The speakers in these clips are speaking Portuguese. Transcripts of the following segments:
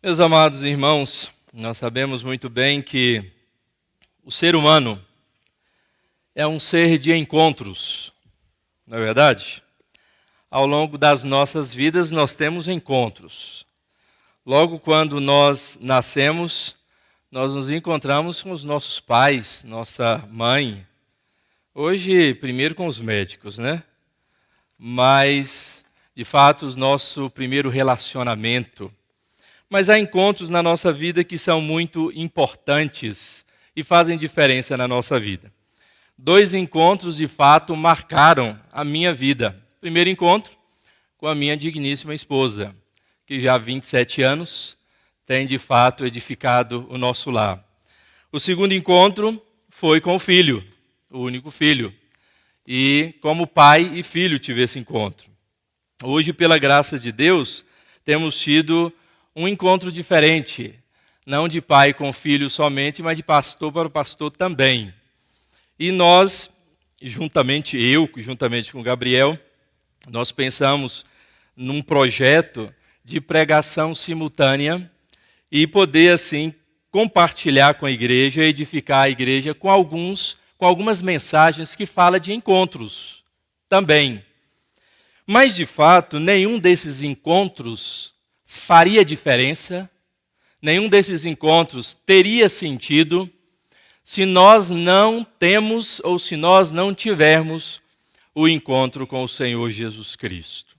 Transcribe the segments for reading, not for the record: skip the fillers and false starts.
Meus amados irmãos, nós sabemos muito bem que o ser humano é um ser de encontros, não é verdade? Ao longo das nossas vidas nós temos encontros. Logo quando nós nascemos, nós nos encontramos com os nossos pais, nossa mãe. Hoje, primeiro com os médicos, né? Mas, de fato, o nosso primeiro relacionamento. Mas há encontros na nossa vida que são muito importantes e fazem diferença na nossa vida. 2 encontros, de fato, marcaram a minha vida. Primeiro encontro com a minha digníssima esposa, que já há 27 anos tem, de fato, edificado o nosso lar. O segundo encontro foi com o filho, o único filho. E como pai e filho tive esse encontro. Hoje, pela graça de Deus, temos tido um encontro diferente, não de pai com filho somente, mas de pastor para o pastor também. E nós, juntamente com o Gabriel, nós pensamos num projeto de pregação simultânea e poder, assim, compartilhar com a igreja, edificar a igreja com algumas mensagens que falam de encontros também. Mas, de fato, nenhum desses encontros faria diferença, nenhum desses encontros teria sentido se nós não temos ou se nós não tivermos o encontro com o Senhor Jesus Cristo.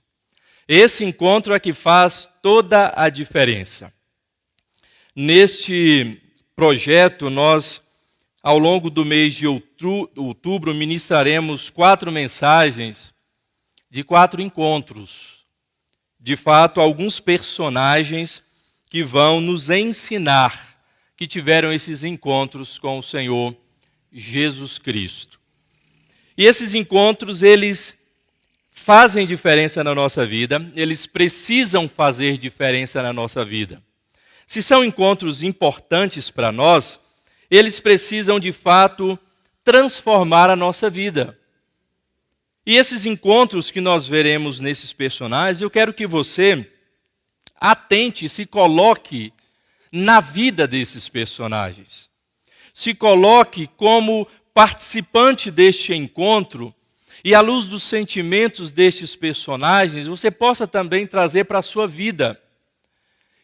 Esse encontro é que faz toda a diferença. Neste projeto, nós, ao longo do mês de outubro, ministraremos 4 mensagens de 4 encontros. De fato, alguns personagens que vão nos ensinar que tiveram esses encontros com o Senhor Jesus Cristo. E esses encontros, eles fazem diferença na nossa vida, eles precisam fazer diferença na nossa vida. Se são encontros importantes para nós, eles precisam, de fato, transformar a nossa vida. E esses encontros que nós veremos nesses personagens, eu quero que você atente, se coloque na vida desses personagens. Se coloque como participante deste encontro e, à luz dos sentimentos destes personagens, você possa também trazer para a sua vida.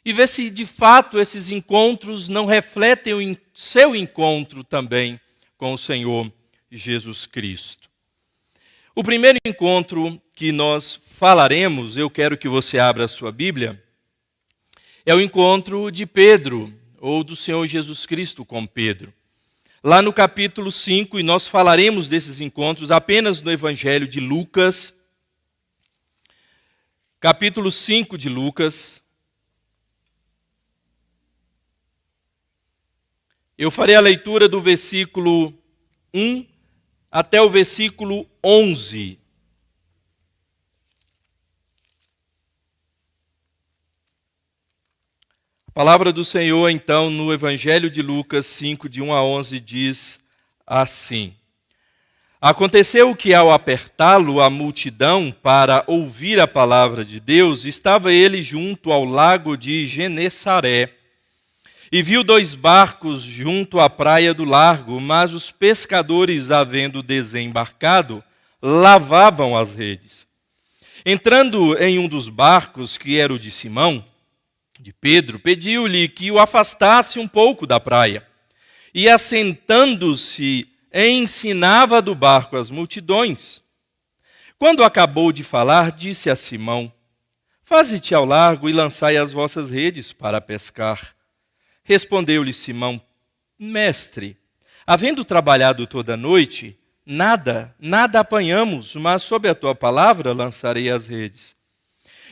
E ver se, de fato, esses encontros não refletem o seu encontro também com o Senhor Jesus Cristo. O primeiro encontro que nós falaremos, eu quero que você abra a sua Bíblia, é o encontro de Pedro, ou do Senhor Jesus Cristo com Pedro. Lá no capítulo 5, e nós falaremos desses encontros apenas no Evangelho de Lucas, capítulo 5 de Lucas. Eu farei a leitura do versículo 1 até o versículo 11. A palavra do Senhor, então, no Evangelho de Lucas 5, de 1 a 11, diz assim: Aconteceu que, ao apertá-lo a multidão para ouvir a palavra de Deus, estava ele junto ao lago de Genesaré, e viu 2 barcos junto à praia do largo, mas os pescadores, havendo desembarcado, lavavam as redes. Entrando em um dos barcos, que era o de Simão, de Pedro, pediu-lhe que o afastasse um pouco da praia. E, assentando-se, ensinava do barco as multidões. Quando acabou de falar, disse a Simão: Faze-te ao largo e lançai as vossas redes para pescar. Respondeu-lhe Simão: Mestre, havendo trabalhado toda a noite, nada apanhamos, mas sob a tua palavra lançarei as redes.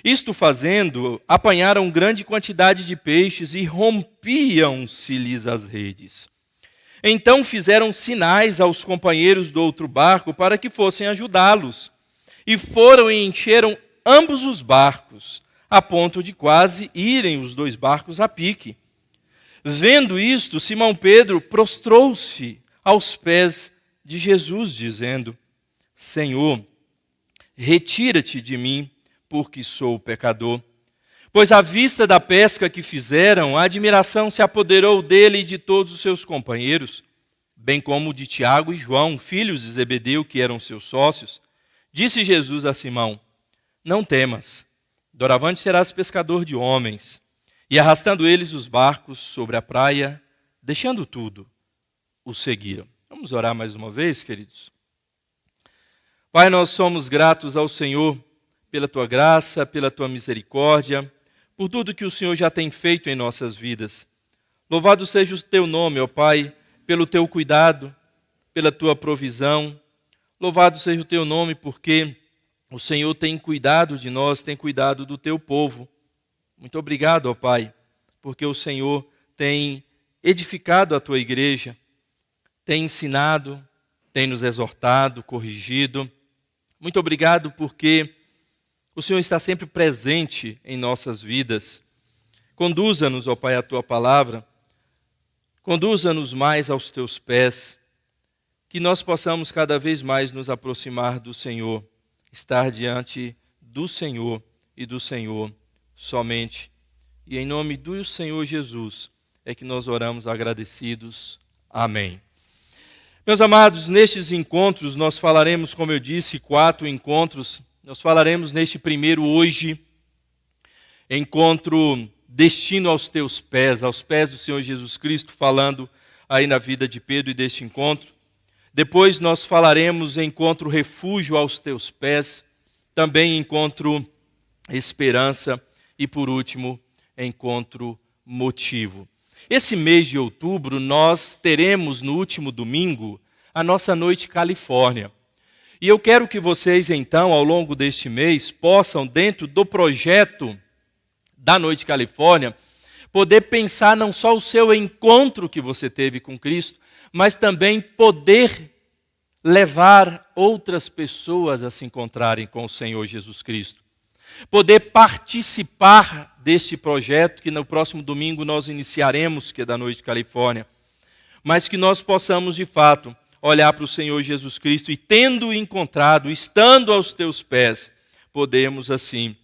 Isto fazendo, apanharam grande quantidade de peixes e rompiam-se-lhes as redes. Então fizeram sinais aos companheiros do outro barco para que fossem ajudá-los. E foram e encheram ambos os barcos, a ponto de quase irem os 2 barcos a pique. Vendo isto, Simão Pedro prostrou-se aos pés de Jesus, dizendo: Senhor, retira-te de mim, porque sou pecador. Pois à vista da pesca que fizeram, a admiração se apoderou dele e de todos os seus companheiros, bem como de Tiago e João, filhos de Zebedeu, que eram seus sócios. Disse Jesus a Simão: não temas, doravante serás pescador de homens. E arrastando eles os barcos sobre a praia, deixando tudo, o seguiram. Vamos orar mais uma vez, queridos? Pai, nós somos gratos ao Senhor pela tua graça, pela tua misericórdia, por tudo que o Senhor já tem feito em nossas vidas. Louvado seja o teu nome, ó Pai, pelo teu cuidado, pela tua provisão. Louvado seja o teu nome porque o Senhor tem cuidado de nós, tem cuidado do teu povo. Muito obrigado, ó Pai, porque o Senhor tem edificado a tua igreja, tem ensinado, tem nos exortado, corrigido. Muito obrigado porque o Senhor está sempre presente em nossas vidas. Conduza-nos, ó Pai, a tua palavra. Conduza-nos mais aos teus pés. Que nós possamos cada vez mais nos aproximar do Senhor. Estar diante do Senhor e do Senhor somente. E em nome do Senhor Jesus é que nós oramos agradecidos. Amém. Meus amados, nestes encontros nós falaremos, como eu disse, 4 encontros. Nós falaremos neste primeiro hoje, encontro destino aos teus pés, aos pés do Senhor Jesus Cristo, falando aí na vida de Pedro e deste encontro. Depois nós falaremos encontro refúgio aos teus pés, também encontro esperança e por último, encontro motivo. Esse mês de outubro nós teremos no último domingo a nossa Noite Califórnia. E eu quero que vocês, então, ao longo deste mês, possam, dentro do projeto da Noite Califórnia, poder pensar não só o seu encontro que você teve com Cristo, mas também poder levar outras pessoas a se encontrarem com o Senhor Jesus Cristo. Poder participar deste projeto que no próximo domingo nós iniciaremos, que é da Noite Califórnia, mas que nós possamos, de fato, olhar para o Senhor Jesus Cristo e, tendo encontrado, estando aos teus pés, podemos assim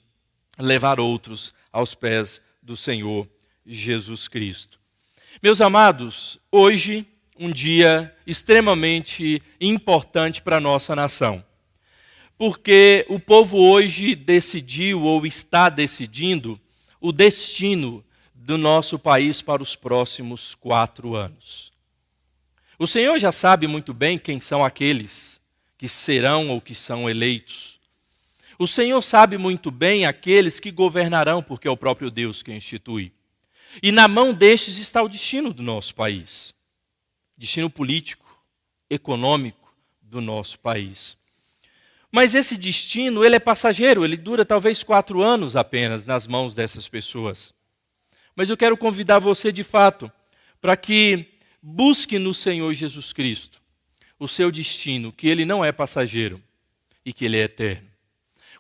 levar outros aos pés do Senhor Jesus Cristo. Meus amados, hoje um dia extremamente importante para a nossa nação, porque o povo hoje decidiu ou está decidindo o destino do nosso país para os próximos 4 anos. O Senhor já sabe muito bem quem são aqueles que serão ou que são eleitos. O Senhor sabe muito bem aqueles que governarão, porque é o próprio Deus que institui. E na mão destes está o destino do nosso país. Destino político, econômico do nosso país. Mas esse destino, ele é passageiro, ele dura talvez 4 anos apenas nas mãos dessas pessoas. Mas eu quero convidar você de fato para que busque no Senhor Jesus Cristo o seu destino, que ele não é passageiro e que ele é eterno.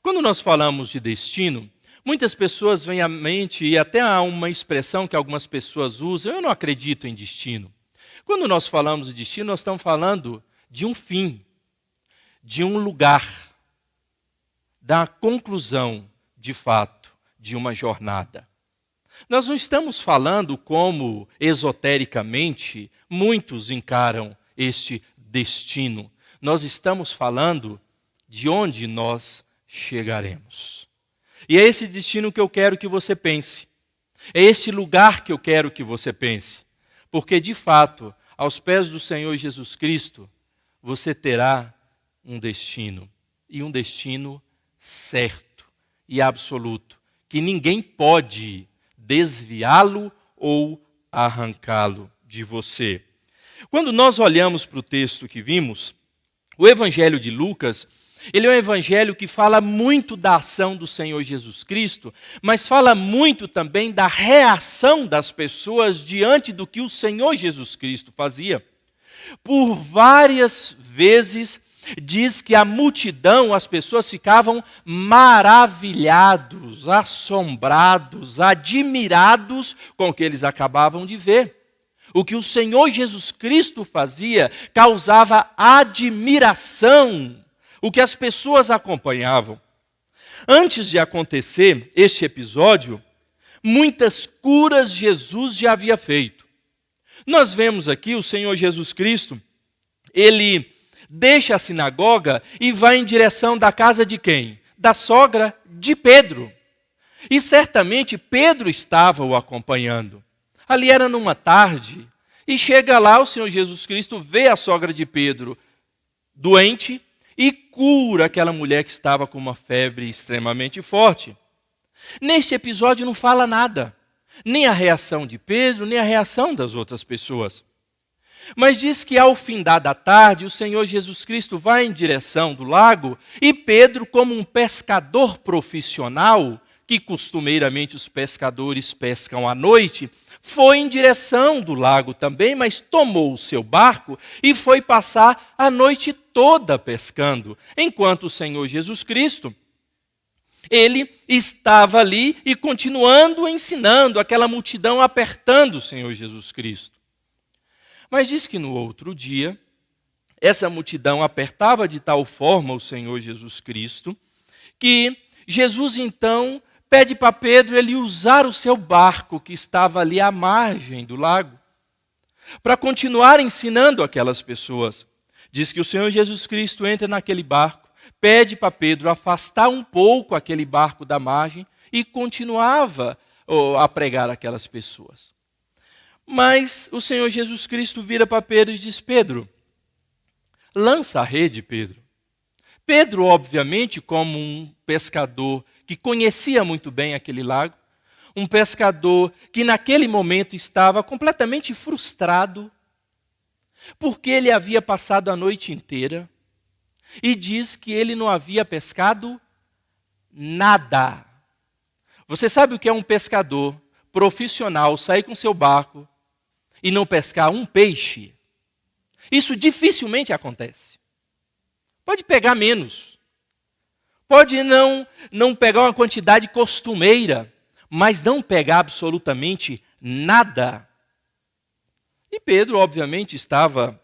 Quando nós falamos de destino, muitas pessoas vêm à mente, e até há uma expressão que algumas pessoas usam: eu não acredito em destino. Quando nós falamos de destino, nós estamos falando de um fim, de um lugar, da conclusão, de fato, de uma jornada. Nós não estamos falando como, esotericamente, muitos encaram este destino. Nós estamos falando de onde nós chegaremos. E é esse destino que eu quero que você pense. É esse lugar que eu quero que você pense. Porque, de fato, aos pés do Senhor Jesus Cristo, você terá um destino. E um destino certo e absoluto, que ninguém pode desviá-lo ou arrancá-lo de você. Quando nós olhamos para o texto que vimos, o Evangelho de Lucas, ele é um evangelho que fala muito da ação do Senhor Jesus Cristo, mas fala muito também da reação das pessoas diante do que o Senhor Jesus Cristo fazia. Por várias vezes diz que a multidão, as pessoas ficavam maravilhados, assombrados, admirados com o que eles acabavam de ver. O que o Senhor Jesus Cristo fazia causava admiração, o que as pessoas acompanhavam. Antes de acontecer este episódio, Muitas curas Jesus já havia feito. Nós vemos aqui o Senhor Jesus Cristo, ele deixa a sinagoga e vai em direção da casa de quem? Da sogra de Pedro. E certamente Pedro estava o acompanhando. Ali era numa tarde, e chega lá o Senhor Jesus Cristo, vê a sogra de Pedro doente e cura aquela mulher que estava com uma febre extremamente forte. Neste episódio não fala nada, nem a reação de Pedro, nem a reação das outras pessoas. Mas diz que ao findar da tarde, o Senhor Jesus Cristo vai em direção do lago e Pedro, como um pescador profissional, que costumeiramente os pescadores pescam à noite, foi em direção do lago também, mas tomou o seu barco e foi passar a noite toda pescando, enquanto o Senhor Jesus Cristo, ele estava ali e continuando ensinando, aquela multidão apertando o Senhor Jesus Cristo. Mas diz que no outro dia, essa multidão apertava de tal forma o Senhor Jesus Cristo, que Jesus então pede para Pedro ele usar o seu barco que estava ali à margem do lago, para continuar ensinando aquelas pessoas. Diz que o Senhor Jesus Cristo entra naquele barco, pede para Pedro afastar um pouco aquele barco da margem e continuava a pregar aquelas pessoas. Mas o Senhor Jesus Cristo vira para Pedro e diz: Pedro, lança a rede, Pedro. Pedro, obviamente, como um pescador que conhecia muito bem aquele lago, um pescador que naquele momento estava completamente frustrado, porque ele havia passado a noite inteira, e diz que ele não havia pescado nada. Você sabe o que é um pescador profissional sair com seu barco e não pescar um peixe? Isso dificilmente acontece. Pode pegar menos. Pode não pegar uma quantidade costumeira, mas não pegar absolutamente nada. E Pedro, obviamente, estava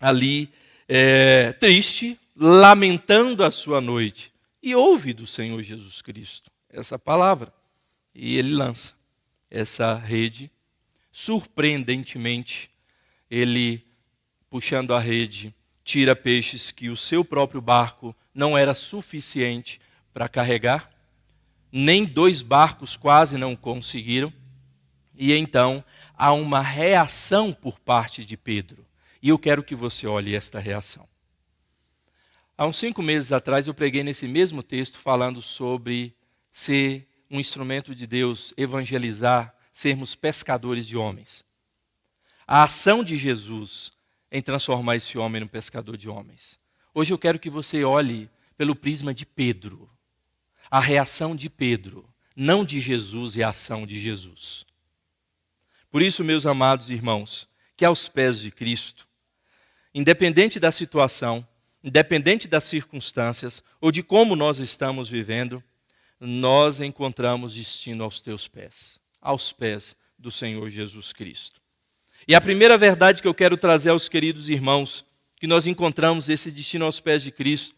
ali triste, lamentando a sua noite. E ouve do Senhor Jesus Cristo essa palavra. E ele lança essa rede. Surpreendentemente, ele, puxando a rede, tira peixes que o seu próprio barco não era suficiente para carregar. Nem 2 barcos quase não conseguiram. E então há uma reação por parte de Pedro. E eu quero que você olhe esta reação. Há uns 5 meses atrás eu preguei nesse mesmo texto falando sobre ser um instrumento de Deus, evangelizar, sermos pescadores de homens. A ação de Jesus em transformar esse homem num pescador de homens. Hoje eu quero que você olhe pelo prisma de Pedro. A reação de Pedro, não de Jesus e a ação de Jesus. Por isso, meus amados irmãos, que aos pés de Cristo, independente da situação, independente das circunstâncias ou de como nós estamos vivendo, nós encontramos destino aos teus pés, aos pés do Senhor Jesus Cristo. E a primeira verdade que eu quero trazer aos queridos irmãos, que nós encontramos esse destino aos pés de Cristo,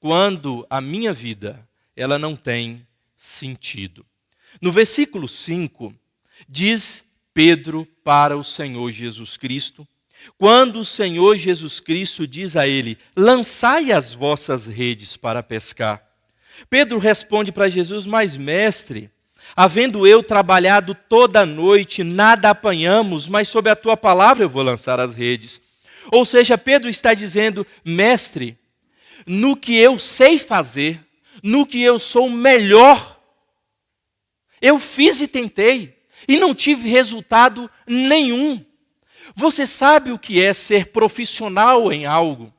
quando a minha vida, ela não tem sentido. No versículo 5, diz Pedro para o Senhor Jesus Cristo, quando o Senhor Jesus Cristo diz a ele: lançai as vossas redes para pescar. Pedro responde para Jesus: mas mestre, havendo eu trabalhado toda a noite, nada apanhamos, mas sob a tua palavra eu vou lançar as redes. Ou seja, Pedro está dizendo: mestre, no que eu sei fazer, no que eu sou melhor, eu fiz e tentei, e não tive resultado nenhum. Você sabe o que é ser profissional em algo.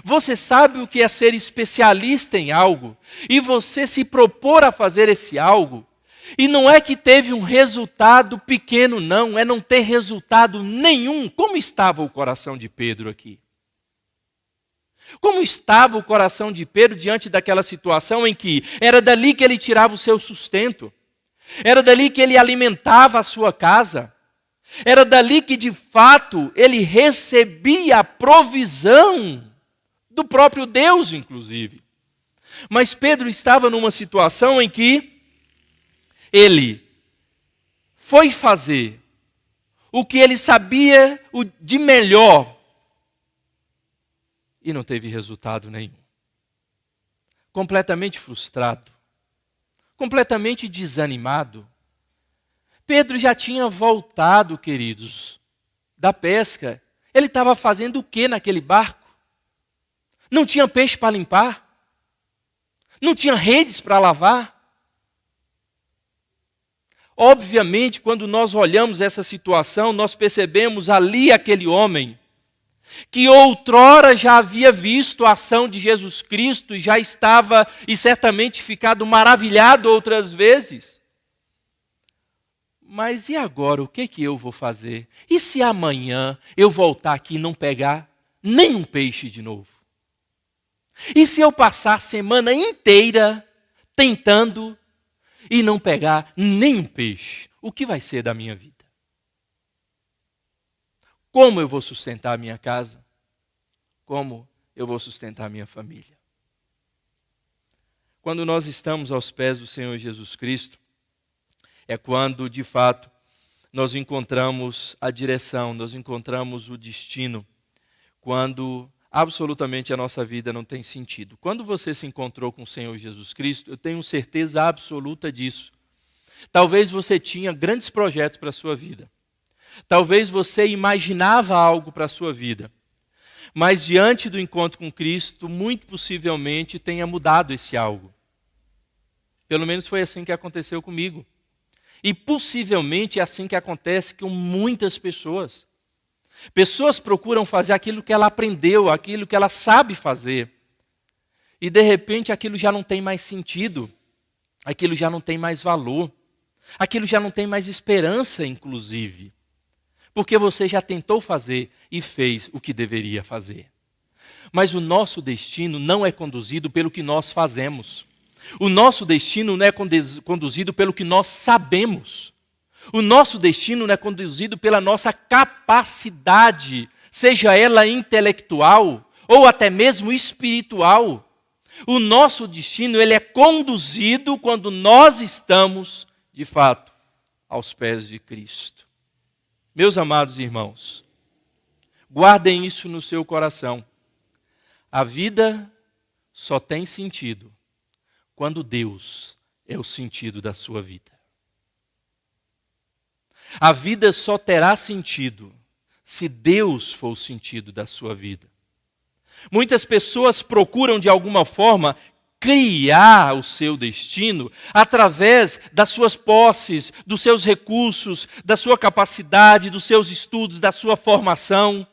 Você sabe o que é ser especialista em algo. E você se propor a fazer esse algo. E não é que teve um resultado pequeno, não. É não ter resultado nenhum. Como estava o coração de Pedro aqui? Como estava o coração de Pedro diante daquela situação em que era dali que ele tirava o seu sustento? Era dali que ele alimentava a sua casa? Era dali que, de fato, ele recebia a provisão do próprio Deus, inclusive. Mas Pedro estava numa situação em que ele foi fazer o que ele sabia de melhor e não teve resultado nenhum. Completamente frustrado, completamente desanimado. Pedro já tinha voltado, queridos, da pesca. Ele estava fazendo o que naquele barco? Não tinha peixe para limpar? Não tinha redes para lavar? Obviamente, quando nós olhamos essa situação, nós percebemos ali aquele homem que outrora já havia visto a ação de Jesus Cristo, já estava e certamente ficado maravilhado outras vezes. Mas e agora, o que eu vou fazer? E se amanhã eu voltar aqui e não pegar nenhum peixe de novo? E se eu passar a semana inteira tentando e não pegar nenhum peixe? O que vai ser da minha vida? Como eu vou sustentar a minha casa? Como eu vou sustentar a minha família? Quando nós estamos aos pés do Senhor Jesus Cristo, é quando, de fato, nós encontramos a direção, nós encontramos o destino, quando absolutamente a nossa vida não tem sentido. Quando você se encontrou com o Senhor Jesus Cristo, eu tenho certeza absoluta disso. Talvez você tinha grandes projetos para a sua vida. Talvez você imaginava algo para a sua vida. Mas diante do encontro com Cristo, muito possivelmente tenha mudado esse algo. Pelo menos foi assim que aconteceu comigo. E possivelmente é assim que acontece com muitas pessoas. Pessoas procuram fazer aquilo que ela aprendeu, aquilo que ela sabe fazer. E de repente aquilo já não tem mais sentido, aquilo já não tem mais valor, aquilo já não tem mais esperança, inclusive. Porque você já tentou fazer e fez o que deveria fazer. Mas o nosso destino não é conduzido pelo que nós fazemos. O nosso destino não é conduzido pelo que nós sabemos. O nosso destino não é conduzido pela nossa capacidade, seja ela intelectual ou até mesmo espiritual. O nosso destino ele é conduzido quando nós estamos, de fato, aos pés de Cristo. Meus amados irmãos, guardem isso no seu coração. A vida só tem sentido quando Deus é o sentido da sua vida. A vida só terá sentido se Deus for o sentido da sua vida. Muitas pessoas procuram, de alguma forma, criar o seu destino através das suas posses, dos seus recursos, da sua capacidade, dos seus estudos, da sua formação.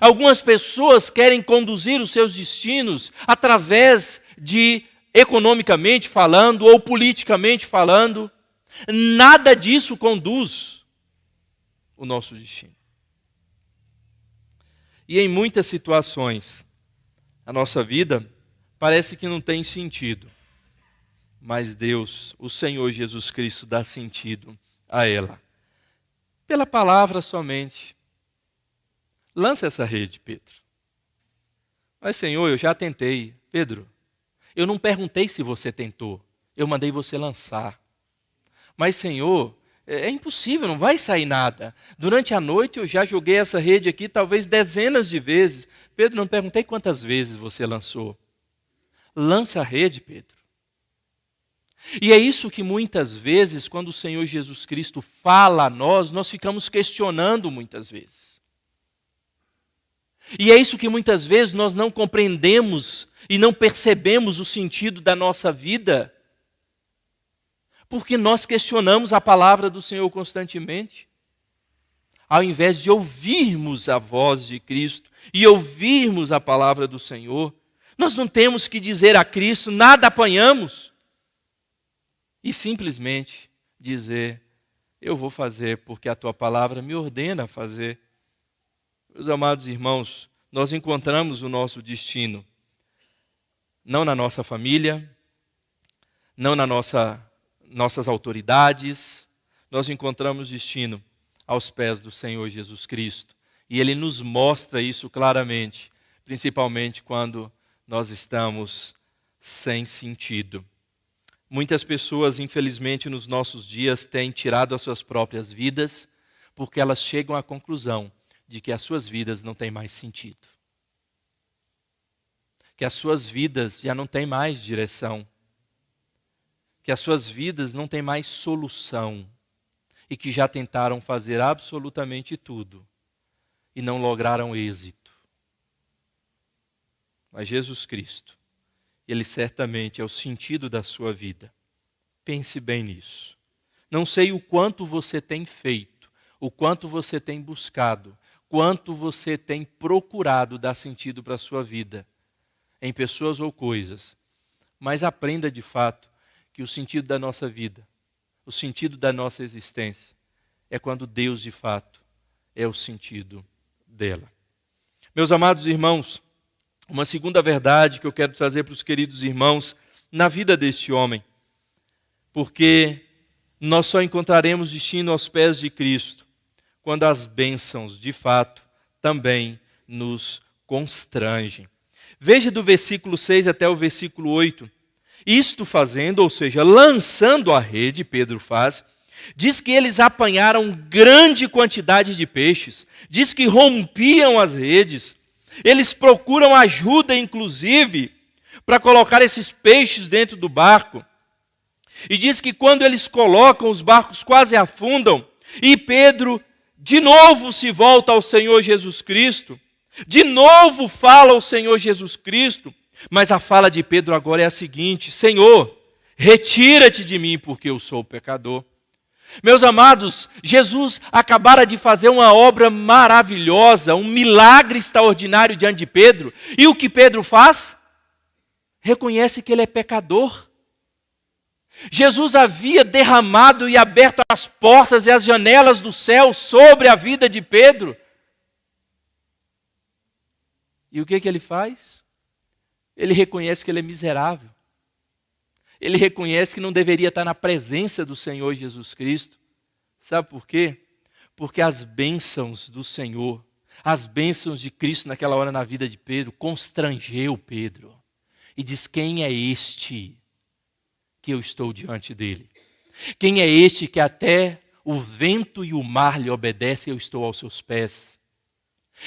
Algumas pessoas querem conduzir os seus destinos através de, economicamente falando ou politicamente falando. Nada disso conduz o nosso destino. E em muitas situações, a nossa vida parece que não tem sentido. Mas Deus, o Senhor Jesus Cristo, dá sentido a ela. Pela palavra somente. Lança essa rede, Pedro. Mas, Senhor, eu já tentei. Pedro, eu não perguntei se você tentou. Eu mandei você lançar. Mas, Senhor, é impossível, não vai sair nada. Durante a noite eu já joguei essa rede aqui talvez dezenas de vezes. Pedro, não perguntei quantas vezes você lançou. Lança a rede, Pedro. E é isso que muitas vezes, quando o Senhor Jesus Cristo fala a nós ficamos questionando muitas vezes. E é isso que muitas vezes nós não compreendemos e não percebemos o sentido da nossa vida. Porque nós questionamos a palavra do Senhor constantemente. Ao invés de ouvirmos a voz de Cristo e ouvirmos a palavra do Senhor, nós não temos que dizer a Cristo, nada apanhamos. E simplesmente dizer, eu vou fazer porque a tua palavra me ordena a fazer. Meus amados irmãos, nós encontramos o nosso destino, não na nossa família, não na nossas autoridades, nós encontramos destino aos pés do Senhor Jesus Cristo. E Ele nos mostra isso claramente, principalmente quando nós estamos sem sentido. Muitas pessoas, infelizmente, nos nossos dias têm tirado as suas próprias vidas porque elas chegam à conclusão de que as suas vidas não têm mais sentido. Que as suas vidas já não têm mais direção. Que as suas vidas não têm mais solução. E que já tentaram fazer absolutamente tudo e não lograram êxito. Mas Jesus Cristo, Ele certamente é o sentido da sua vida. Pense bem nisso. Não sei o quanto você tem feito, o quanto você tem buscado, quanto você tem procurado dar sentido para a sua vida, em pessoas ou coisas. Mas aprenda de fato que o sentido da nossa vida, o sentido da nossa existência, é quando Deus de fato é o sentido dela. Meus amados irmãos, uma segunda verdade que eu quero trazer para os queridos irmãos na vida deste homem, porque nós só encontraremos destino aos pés de Cristo quando as bênçãos, de fato, também nos constrangem. Veja do versículo 6 até o versículo 8. Isto fazendo, ou seja, lançando a rede, Pedro faz, diz que eles apanharam grande quantidade de peixes, diz que rompiam as redes, eles procuram ajuda, inclusive, para colocar esses peixes dentro do barco. E diz que quando eles colocam, os barcos quase afundam, e Pedro de novo se volta ao Senhor Jesus Cristo, de novo fala ao Senhor Jesus Cristo, mas a fala de Pedro agora é a seguinte: Senhor, retira-te de mim, porque eu sou pecador. Meus amados, Jesus acabara de fazer uma obra maravilhosa, um milagre extraordinário diante de Pedro. E o que Pedro faz? Reconhece que ele é pecador. Jesus havia derramado e aberto as portas e as janelas do céu sobre a vida de Pedro. E o que ele faz? Ele reconhece que ele é miserável. Ele reconhece que não deveria estar na presença do Senhor Jesus Cristo. Sabe por quê? Porque as bênçãos do Senhor, as bênçãos de Cristo naquela hora na vida de Pedro, constrangeu Pedro. E diz: quem é este que eu estou diante dele? Quem é este que até o vento e o mar lhe obedecem e eu estou aos seus pés?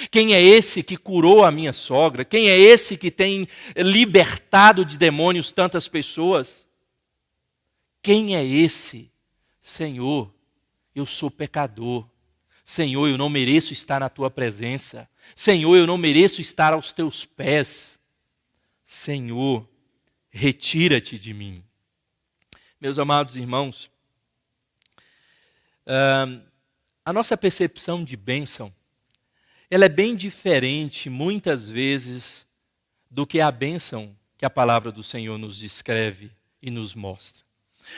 Quem é esse que curou a minha sogra? Quem é esse que tem libertado de demônios tantas pessoas? Quem é esse? Senhor, eu sou pecador. Senhor, eu não mereço estar na tua presença. Senhor, eu não mereço estar aos teus pés. Senhor, retira-te de mim. Meus amados irmãos, a nossa percepção de bênção, ela é bem diferente, muitas vezes, do que a bênção que a palavra do Senhor nos descreve e nos mostra.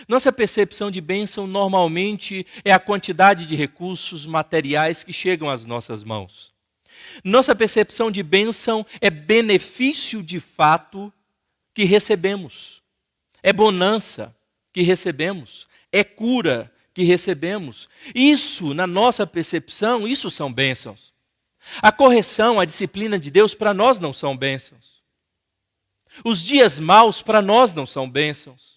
Nossa percepção de bênção, normalmente, é a quantidade de recursos materiais que chegam às nossas mãos. Nossa percepção de bênção é benefício de fato que recebemos. É bonança que recebemos. É cura que recebemos. Isso, na nossa percepção, isso são bênçãos. A correção, a disciplina de Deus para nós não são bênçãos. Os dias maus para nós não são bênçãos.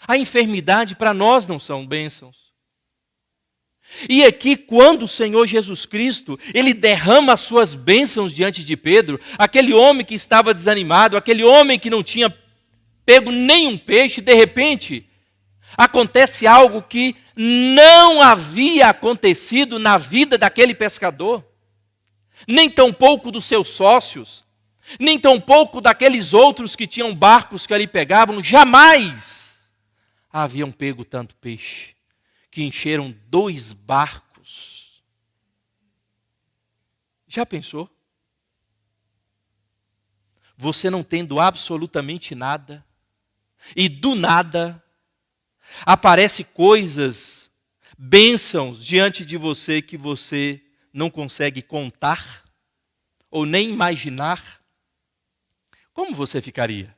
A enfermidade para nós não são bênçãos. E aqui, quando o Senhor Jesus Cristo, Ele derrama as suas bênçãos diante de Pedro, aquele homem que estava desanimado, aquele homem que não tinha pego nenhum peixe, de repente, acontece algo que não havia acontecido na vida daquele pescador, nem tampouco dos seus sócios, nem tampouco daqueles outros que tinham barcos que ali pegavam, jamais haviam pego tanto peixe, que encheram 2 barcos. Já pensou? Você não tendo absolutamente nada, e do nada, aparece coisas, bênçãos diante de você que você não consegue contar ou nem imaginar. Como você ficaria?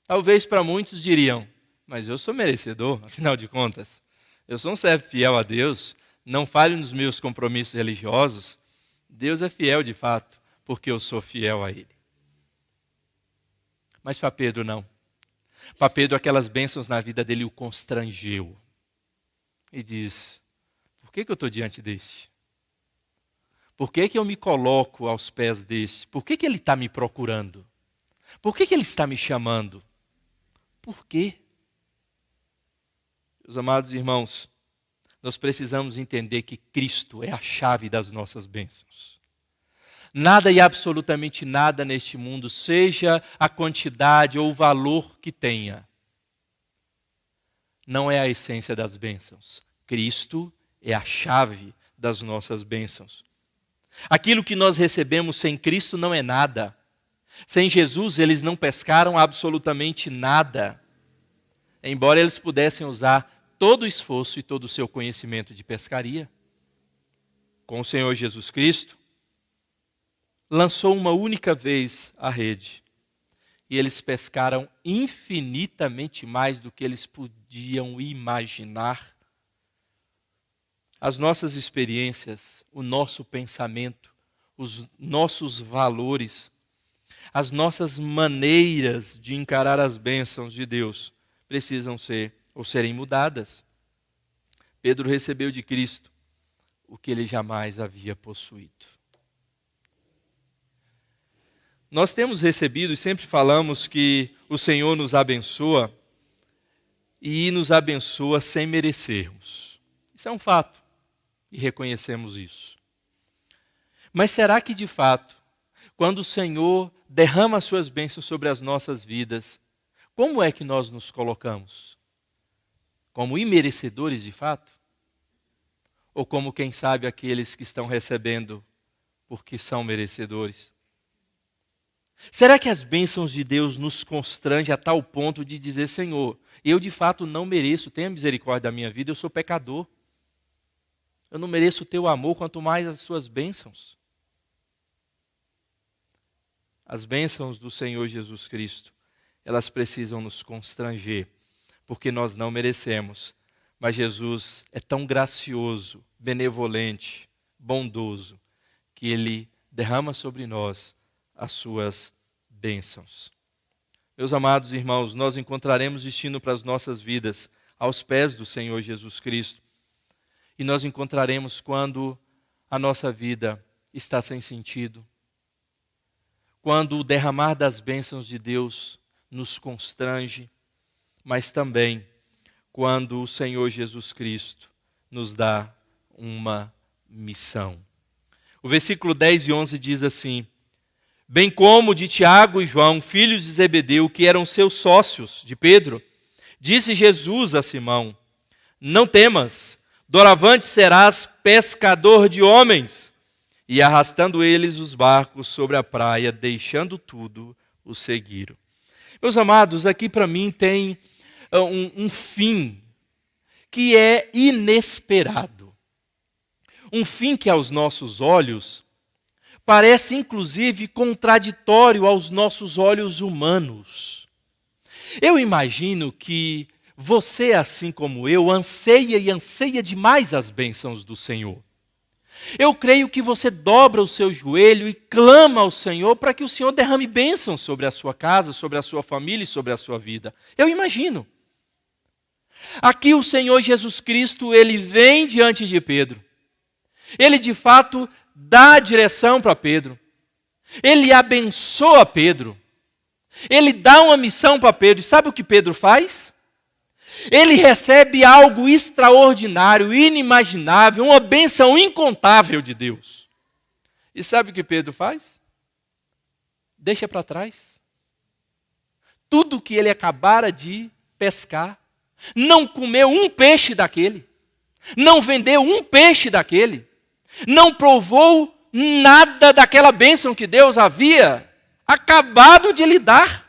Talvez para muitos diriam: mas eu sou merecedor, afinal de contas. Eu sou um servo fiel a Deus, não falho nos meus compromissos religiosos. Deus é fiel de fato, porque eu sou fiel a Ele. Mas para Pedro não. Para Pedro, aquelas bênçãos na vida dele o constrangeu. E diz, por que eu estou diante deste? Por que eu me coloco aos pés deste? Por que ele está me procurando? Por que ele está me chamando? Por quê? Meus amados irmãos, nós precisamos entender que Cristo é a chave das nossas bênçãos. Nada e absolutamente nada neste mundo, seja a quantidade ou o valor que tenha, não é a essência das bênçãos. Cristo é a chave das nossas bênçãos. Aquilo que nós recebemos sem Cristo não é nada. Sem Jesus, eles não pescaram absolutamente nada. Embora eles pudessem usar todo o esforço e todo o seu conhecimento de pescaria. Com o Senhor Jesus Cristo, lançou uma única vez a rede. E eles pescaram infinitamente mais do que eles podiam imaginar. As nossas experiências, o nosso pensamento, os nossos valores, as nossas maneiras de encarar as bênçãos de Deus precisam ser ou serem mudadas. Pedro recebeu de Cristo o que ele jamais havia possuído. Nós temos recebido e sempre falamos que o Senhor nos abençoa e nos abençoa sem merecermos. Isso é um fato e reconhecemos isso. Mas será que de fato, quando o Senhor derrama as suas bênçãos sobre as nossas vidas, como é que nós nos colocamos? Como imerecedores de fato? Ou como, quem sabe, aqueles que estão recebendo porque são merecedores? Será que as bênçãos de Deus nos constrangem a tal ponto de dizer, Senhor, eu de fato não mereço, tenha misericórdia da minha vida, eu sou pecador. Eu não mereço o teu amor, quanto mais as suas bênçãos. As bênçãos do Senhor Jesus Cristo, elas precisam nos constranger, porque nós não merecemos. Mas Jesus é tão gracioso, benevolente, bondoso, que Ele derrama sobre nós as suas bênçãos. Meus amados irmãos, nós encontraremos destino para as nossas vidas aos pés do Senhor Jesus Cristo. E nós encontraremos quando a nossa vida está sem sentido, quando o derramar das bênçãos de Deus nos constrange, mas também quando o Senhor Jesus Cristo nos dá uma missão. O versículo 10 e 11 diz assim, bem como de Tiago e João, filhos de Zebedeu, que eram seus sócios de Pedro, disse Jesus a Simão, não temas, doravante serás pescador de homens. E arrastando eles os barcos sobre a praia, deixando tudo, o seguiram. Meus amados, aqui para mim tem um fim que é inesperado. Um fim que aos nossos olhos parece inclusive contraditório aos nossos olhos humanos. Eu imagino que você, assim como eu, anseia e anseia demais as bênçãos do Senhor. Eu creio que você dobra o seu joelho e clama ao Senhor para que o Senhor derrame bênçãos sobre a sua casa, sobre a sua família e sobre a sua vida. Eu imagino. Aqui o Senhor Jesus Cristo, Ele vem diante de Pedro. Ele de fato dá a direção para Pedro. Ele abençoa Pedro. Ele dá uma missão para Pedro. E sabe o que Pedro faz? Ele recebe algo extraordinário, inimaginável, uma bênção incontável de Deus. E sabe o que Pedro faz? Deixa para trás. Tudo que ele acabara de pescar. Não comeu um peixe daquele. Não vendeu um peixe daquele. Não provou nada daquela bênção que Deus havia acabado de lhe dar.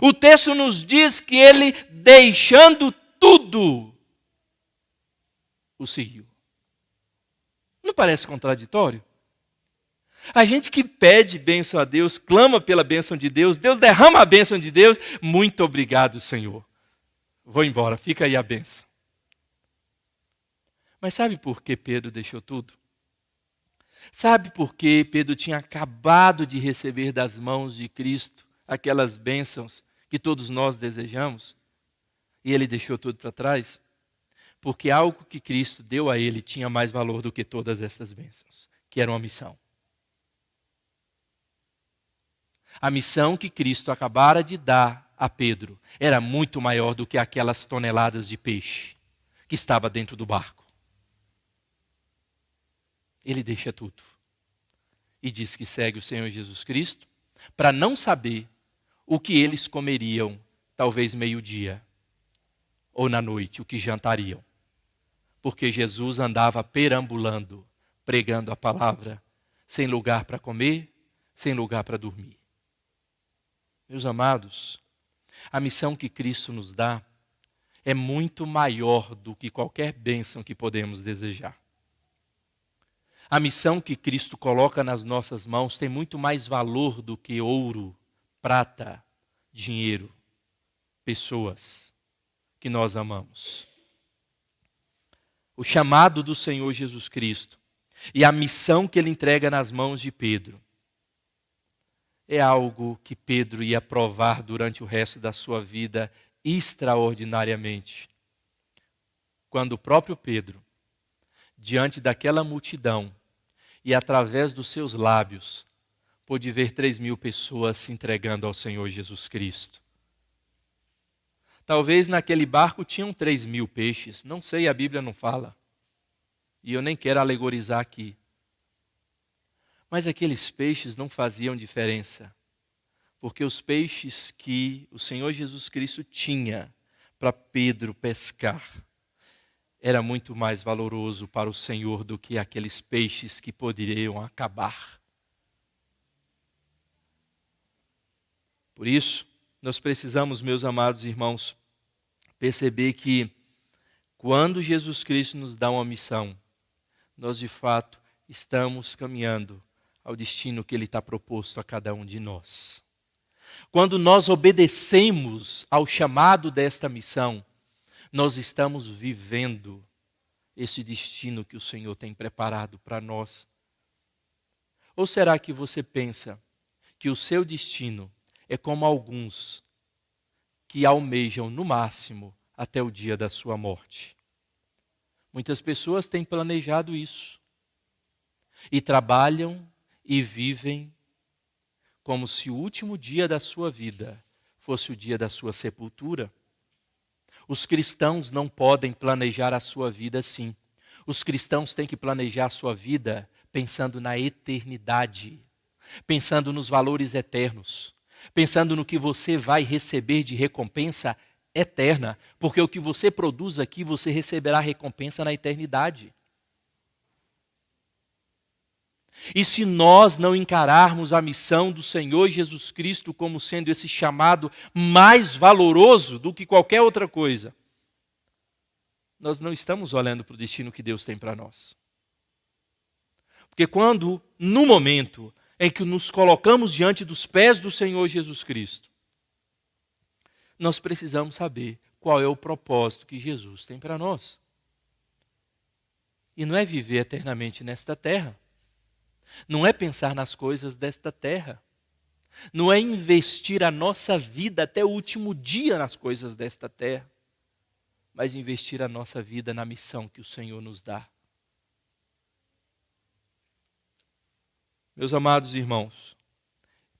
O texto nos diz que ele, deixando tudo, o seguiu. Não parece contraditório? A gente que pede bênção a Deus, clama pela bênção de Deus, Deus derrama a bênção de Deus. Muito obrigado, Senhor. Vou embora, fica aí a bênção. Mas sabe por que Pedro deixou tudo? Sabe por que Pedro tinha acabado de receber das mãos de Cristo aquelas bênçãos que todos nós desejamos, e ele deixou tudo para trás? Porque algo que Cristo deu a ele tinha mais valor do que todas essas bênçãos, que era uma missão. A missão que Cristo acabara de dar a Pedro era muito maior do que aquelas toneladas de peixe que estava dentro do barco. Ele deixa tudo e diz que segue o Senhor Jesus Cristo para não saber o que eles comeriam, talvez meio-dia ou na noite, o que jantariam. Porque Jesus andava perambulando, pregando a palavra, sem lugar para comer, sem lugar para dormir. Meus amados, a missão que Cristo nos dá é muito maior do que qualquer bênção que podemos desejar. A missão que Cristo coloca nas nossas mãos tem muito mais valor do que ouro, prata, dinheiro, pessoas que nós amamos. O chamado do Senhor Jesus Cristo e a missão que ele entrega nas mãos de Pedro é algo que Pedro ia provar durante o resto da sua vida extraordinariamente. Quando o próprio Pedro, diante daquela multidão e através dos seus lábios, pôde ver 3.000 pessoas se entregando ao Senhor Jesus Cristo. Talvez naquele barco tinham 3.000 peixes, não sei, a Bíblia não fala. E eu nem quero alegorizar aqui. Mas aqueles peixes não faziam diferença, porque os peixes que o Senhor Jesus Cristo tinha para Pedro pescar era muito mais valoroso para o Senhor do que aqueles peixes que poderiam acabar. Por isso, nós precisamos, meus amados irmãos, perceber que quando Jesus Cristo nos dá uma missão, nós de fato estamos caminhando ao destino que Ele está proposto a cada um de nós. Quando nós obedecemos ao chamado desta missão, nós estamos vivendo esse destino que o Senhor tem preparado para nós. Ou será que você pensa que o seu destino é como alguns que almejam no máximo até o dia da sua morte? Muitas pessoas têm planejado isso e trabalham e vivem como se o último dia da sua vida fosse o dia da sua sepultura. Os cristãos não podem planejar a sua vida assim. Os cristãos têm que planejar a sua vida pensando na eternidade, pensando nos valores eternos, pensando no que você vai receber de recompensa eterna, porque o que você produz aqui, você receberá recompensa na eternidade. E se nós não encararmos a missão do Senhor Jesus Cristo como sendo esse chamado mais valoroso do que qualquer outra coisa, nós não estamos olhando para o destino que Deus tem para nós. Porque quando, no momento em que nos colocamos diante dos pés do Senhor Jesus Cristo, nós precisamos saber qual é o propósito que Jesus tem para nós. E não é viver eternamente nesta terra. Não é pensar nas coisas desta terra. Não é investir a nossa vida até o último dia nas coisas desta terra. Mas investir a nossa vida na missão que o Senhor nos dá. Meus amados irmãos,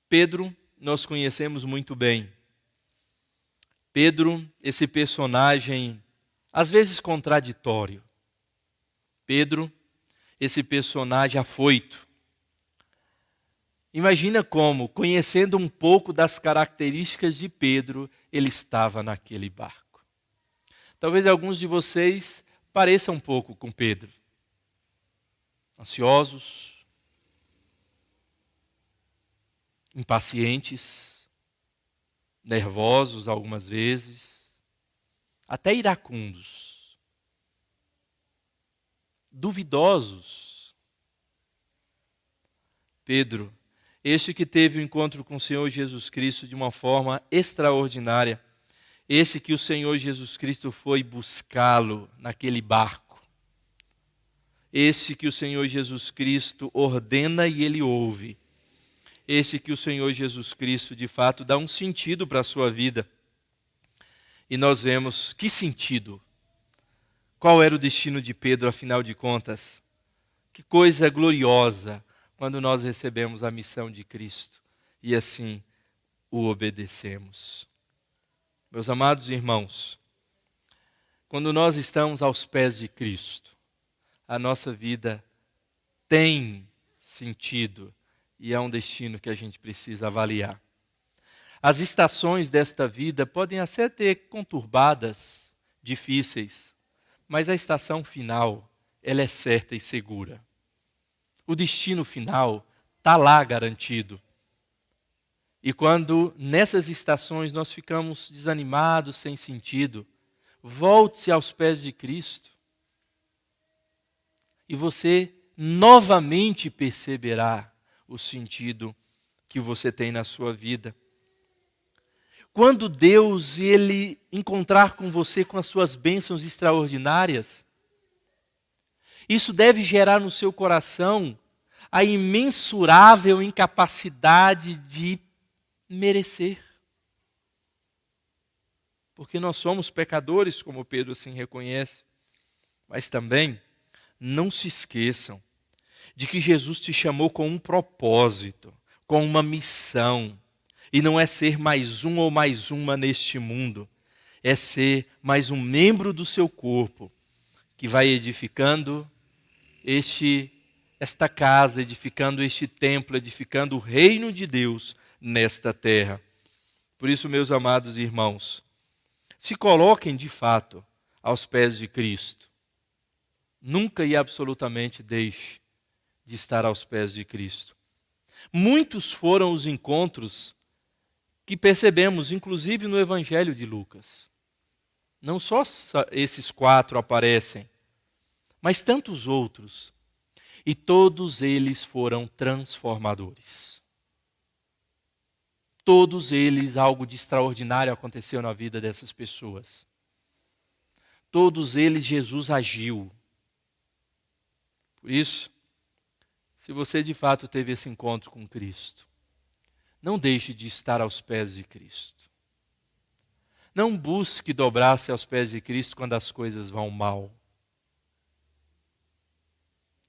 Pedro nós conhecemos muito bem. Pedro, esse personagem às vezes contraditório. Pedro, esse personagem afoito. Imagina como, conhecendo um pouco das características de Pedro, ele estava naquele barco. Talvez alguns de vocês pareçam um pouco com Pedro. Ansiosos, impacientes, nervosos algumas vezes, até iracundos, duvidosos. Pedro, este que teve o encontro com o Senhor Jesus Cristo de uma forma extraordinária, esse que o Senhor Jesus Cristo foi buscá-lo naquele barco, esse que o Senhor Jesus Cristo ordena e ele ouve, esse que o Senhor Jesus Cristo, de fato, dá um sentido para a sua vida. E nós vemos que sentido. Qual era o destino de Pedro, afinal de contas? Que coisa gloriosa quando nós recebemos a missão de Cristo e assim o obedecemos. Meus amados irmãos, quando nós estamos aos pés de Cristo, a nossa vida tem sentido e é um destino que a gente precisa avaliar. As estações desta vida podem até ser conturbadas, difíceis, mas a estação final, ela é certa e segura. O destino final está lá garantido. E quando nessas estações nós ficamos desanimados, sem sentido, volte-se aos pés de Cristo. E você novamente perceberá o sentido que você tem na sua vida. Quando Deus ele encontrar com você com as suas bênçãos extraordinárias, isso deve gerar no seu coração a imensurável incapacidade de merecer. Porque nós somos pecadores, como Pedro assim reconhece. Mas também, não se esqueçam de que Jesus te chamou com um propósito, com uma missão. E não é ser mais um ou mais uma neste mundo. É ser mais um membro do seu corpo, que vai edificando esta casa, edificando este templo, edificando o reino de Deus nesta terra. Por isso, meus amados irmãos, se coloquem de fato aos pés de Cristo. Nunca e absolutamente deixe de estar aos pés de Cristo. Muitos foram os encontros que percebemos, inclusive no Evangelho de Lucas. Não só esses 4 aparecem, mas tantos outros. E todos eles foram transformadores. Todos eles, algo de extraordinário aconteceu na vida dessas pessoas. Todos eles, Jesus agiu. Por isso, se você de fato teve esse encontro com Cristo, não deixe de estar aos pés de Cristo. Não busque dobrar-se aos pés de Cristo quando as coisas vão mal.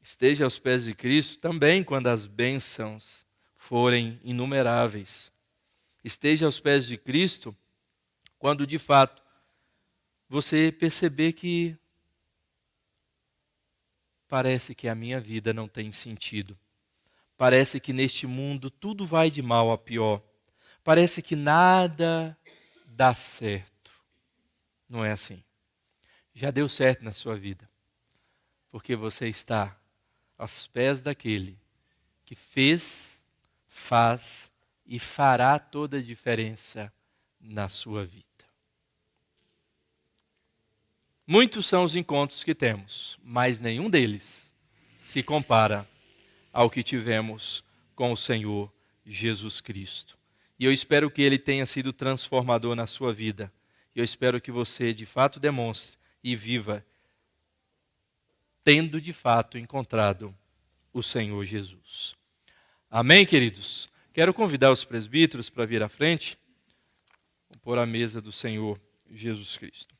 Esteja aos pés de Cristo também quando as bênçãos forem inumeráveis. Esteja aos pés de Cristo quando de fato você perceber que parece que a minha vida não tem sentido. Parece que neste mundo tudo vai de mal a pior. Parece que nada dá certo. Não é assim. Já deu certo na sua vida. Porque você está aos pés daquele que fez, faz e fará toda a diferença na sua vida. Muitos são os encontros que temos, mas nenhum deles se compara ao que tivemos com o Senhor Jesus Cristo. E eu espero que Ele tenha sido transformador na sua vida. Eu espero que você de fato demonstre e viva tendo de fato encontrado o Senhor Jesus. Amém, queridos? Quero convidar os presbíteros para vir à frente, pôr a mesa do Senhor Jesus Cristo.